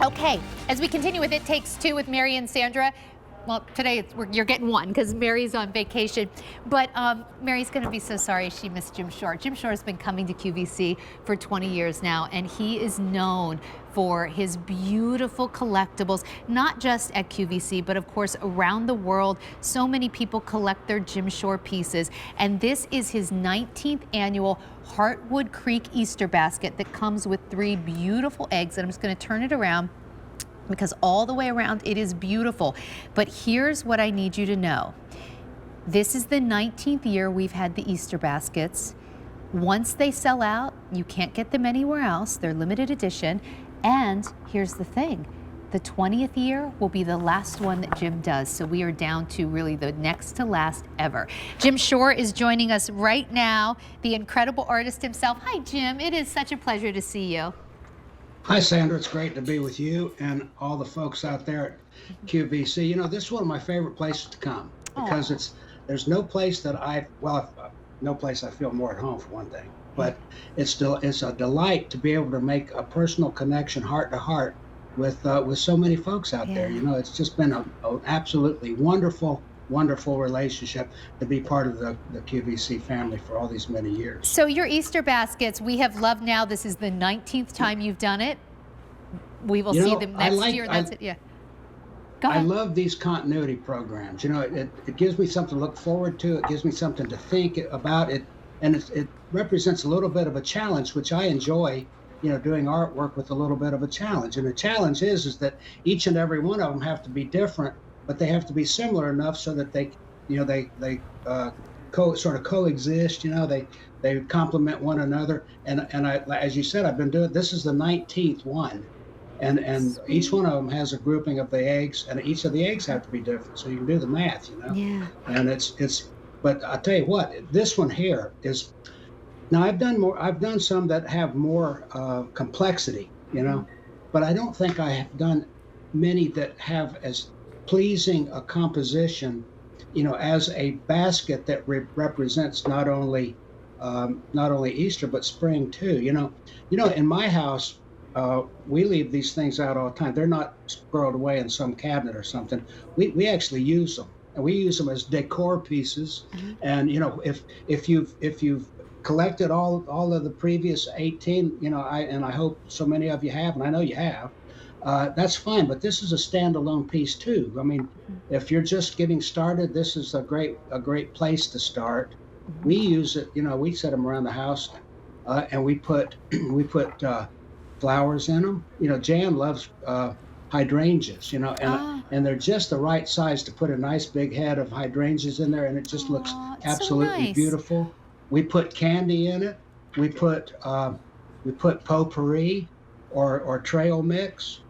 Okay, as we continue with It Takes Two with Mary and Sandra, well, today you're getting one because Mary's on vacation. But Mary's going to be so sorry she missed Jim Shore. Jim Shore has been coming to QVC for 20 years now, and he is known for his beautiful collectibles, not just at QVC, but of course around the world. So many people collect their Jim Shore pieces, and this is his 19th annual Heartwood Creek Easter basket that comes with 3 beautiful eggs. And I'm just going to turn it around, because all the way around it is beautiful. But here's what I need you to know. This is the 19th year we've had the Easter baskets. Once they sell out, you can't get them anywhere else. They're limited edition. And here's the thing, the 20th year will be the last one that Jim does. So we are down to really the next to last ever. Jim Shore is joining us right now, the incredible artist himself. Hi, Jim. It is such a pleasure to see you. Hi, Sandra. It's great to be with you and all the folks out there at QVC. You know, this is one of my favorite places to come because there's no place that no place I feel more at home, for one thing. But it's a delight to be able to make a personal connection, heart to heart, with so many folks out there. You know, it's just been an absolutely wonderful relationship to be part of the QVC family for all these many years. So your Easter baskets, we have loved now. This is the 19th time you've done it. We will see them next year. That's it. Yeah. Go ahead. I love these continuity programs. You know, it gives me something to look forward to. It gives me something to think about it. And it represents a little bit of a challenge, which I enjoy, you know, doing artwork with a little bit of a challenge. And the challenge is that each and every one of them have to be different, but they have to be similar enough so that they, you know, they sort of coexist. You know, they complement one another. And I, as you said, I've been doing this is the 19th one, and each one of them has a grouping of the eggs, and each of the eggs have to be different. So you can do the math, you know. Yeah. And it's. But I tell you what, this one here is. Now I've done some that have more complexity, you know, but I don't think I have done many that have as pleasing a composition, you know, as a basket that represents not only Easter but spring too. You know, in my house, we leave these things out all the time. They're not squirreled away in some cabinet or something. We actually use them, and we use them as decor pieces. And you know, if you've collected all of the previous 18, you know, I hope so many of you have, and I know you have. That's fine, but this is a standalone piece too. I mean, if you're just getting started, this is a great place to start. We use it, you know, we set them around the house, and we put flowers in them. You know, Jan loves hydrangeas, you know, and they're just the right size to put a nice big head of hydrangeas in there, and it just looks absolutely so nice. Beautiful. We put candy in it. We put potpourri or trail mix.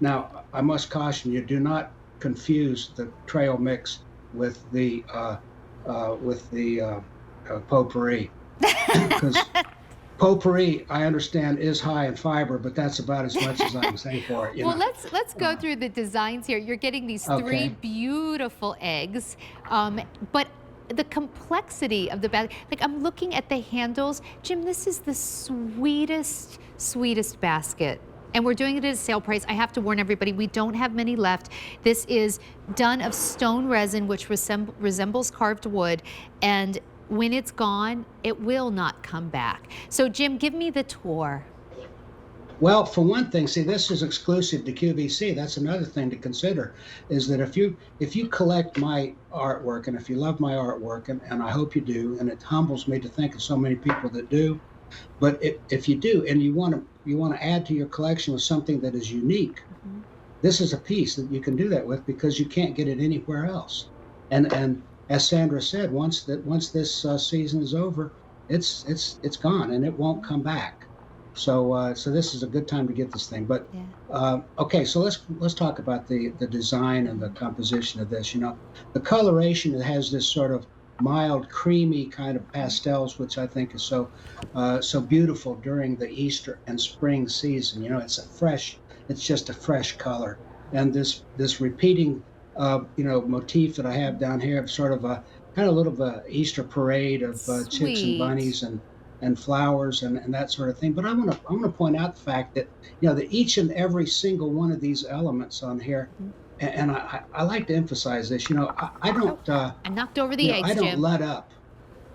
Now, I must caution you: do not confuse the trail mix with the potpourri, because potpourri, I understand, is high in fiber, but that's about as much as I can say for it. Well, let's go through the designs here. You're getting these 3 beautiful eggs, but the complexity of the basket, like I'm looking at the handles. Jim, this is the sweetest basket. And we're doing it at a sale price. I have to warn everybody, we don't have many left. This is done of stone resin, which resembles carved wood. And when it's gone, it will not come back. So Jim, give me the tour. Well, for one thing, see, this is exclusive to QVC. That's another thing to consider, is that if you collect my artwork, and if you love my artwork, and I hope you do, and it humbles me to think of so many people that do, but if you do, and you want to add to your collection with something that is unique, this is a piece that you can do that with, because you can't get it anywhere else. And as Sandra said, once this season is over, it's gone, and it won't come back. So this is a good time to get this thing. But okay, so let's talk about the design and the composition of this. You know, the coloration, it has this sort of mild, creamy kind of pastels, which I think is so beautiful during the Easter and spring season. You know, it's just a fresh color, and this repeating you know, motif that I have down here of sort of a kind of a little of a Easter parade of chicks and bunnies, and and flowers and that sort of thing. But I want to point out the fact that that each and every single one of these elements on here, and I like to emphasize this. I Oh, don't I knocked over the I eggs, don't Jim. let up.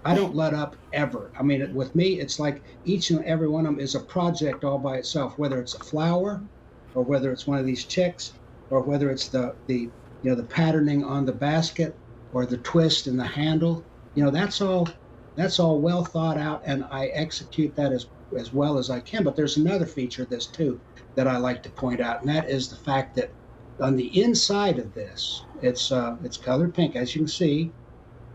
I don't let up ever. I mean, with me, it's like each and every one of them is a project all by itself. Whether it's a flower, or whether it's one of these chicks, or whether it's the patterning on the basket, or the twist in the handle. That's all well thought out, and I execute that as well as I can. But there's another feature of this too that I like to point out, and that is the fact that on the inside of this, it's colored pink, as you can see.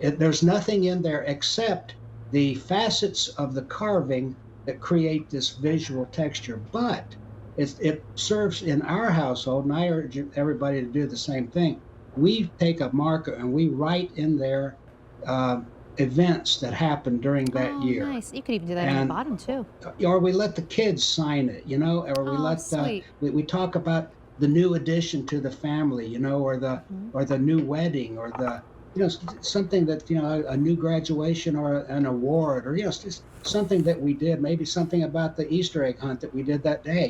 There's nothing in there except the facets of the carving that create this visual texture. But it serves in our household, and I urge everybody to do the same thing. We take a marker and we write in there uh, events that happened during that Oh, year, nice. You could even do that on the and bottom too. or we let the kids sign it, or we Oh, let sweet. we talk about the new addition to the family, or the Mhm. new wedding, or the something that a new graduation, or an award, or just something that we did, maybe something about the Easter egg hunt that we did that day,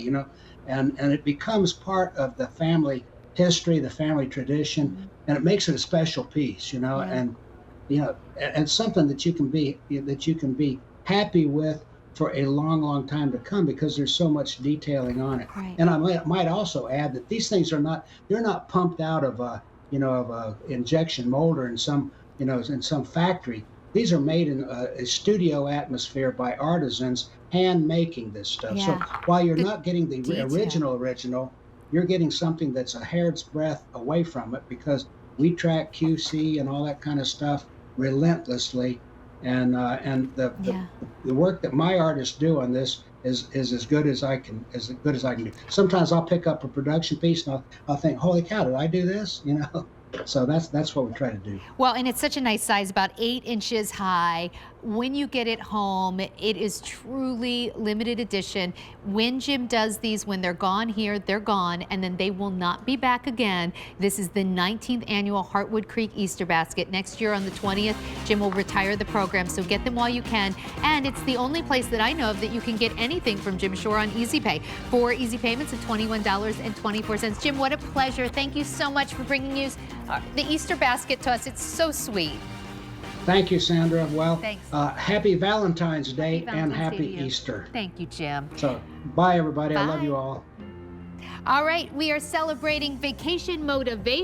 and it becomes part of the family history, the family tradition, Mhm. and it makes it a special piece, Yeah, and something that you can be happy with for a long, long time to come, because there's so much detailing on it. right. And I might also add that these things they're not pumped out of a injection molder in some factory. These are made in a studio atmosphere by artisans hand making this stuff. So Yeah. while you're The not getting the detail. original, you're getting something that's a hair's breadth away from it, because we track QC and all that kind of stuff relentlessly. And Yeah. the work that my artists do on this is as good as I can do. Sometimes I'll pick up a production piece and I'll think, holy cow, did I do this? So that's what we try to do. Well, and it's such a nice size, about 8 inches high. When you get it home, it is truly limited edition. When Jim does these, when they're gone here, they're gone, and then they will not be back again. This is the 19th annual Heartwood Creek Easter Basket. Next year on the 20th, Jim will retire the program, so get them while you can. And it's the only place that I know of that you can get anything from Jim Shore on Easy Pay. 4 easy payments of $21.24. Jim, what a pleasure. Thank you so much for bringing the Easter basket to us. It's so sweet. Thank you, Sandra. Well, Thanks. Happy Valentine's Day and Valentine's Day happy to you. Easter. Thank you, Jim. So, bye, everybody. I love Bye. you all. All right, we are celebrating vacation motivation.